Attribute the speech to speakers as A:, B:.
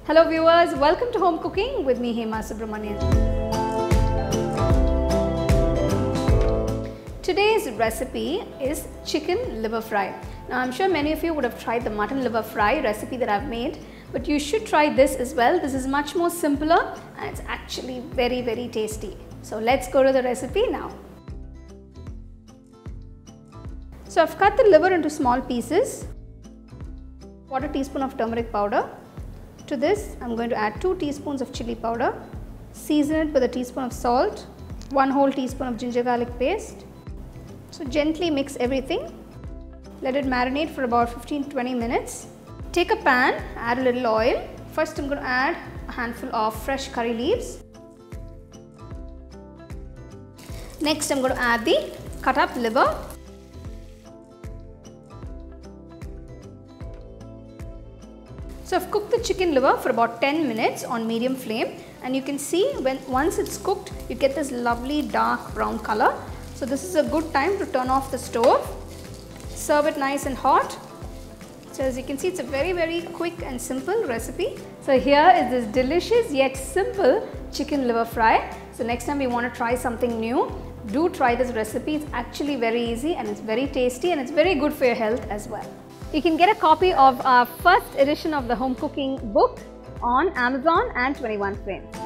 A: Hello viewers, welcome to Home Cooking with me Hema Subramanian. Today's recipe is chicken liver fry. Now I'm sure many of you would have tried the mutton liver fry recipe that I've made, but you should try this as well. This is much more simpler and it's actually very tasty. So let's go to the recipe now. So I've cut the liver into small pieces. 1/4 teaspoon of turmeric powder. To this I'm going to add 2 teaspoons of chili powder. Season it with a teaspoon of salt, 1 whole teaspoon of ginger garlic paste. So gently mix everything. Let it marinate for about 15-20 minutes. Take a pan, add a little oil. First I'm going to add a handful of fresh curry leaves. Next I'm going to add the cut up liver. So I've cooked the chicken liver for about 10 minutes on medium flame, and you can see once it's cooked you get this lovely dark brown color. So this is a good time to turn off the stove. Serve it nice and hot. So as you can see, it's a very quick and simple recipe. So here is this delicious yet simple chicken liver fry. So next time you want to try something new, do try this recipe. It's actually very easy and it's very tasty and it's very good for your health as well. You can get a copy of our first edition of the Home Cooking book on Amazon and 21 Frames.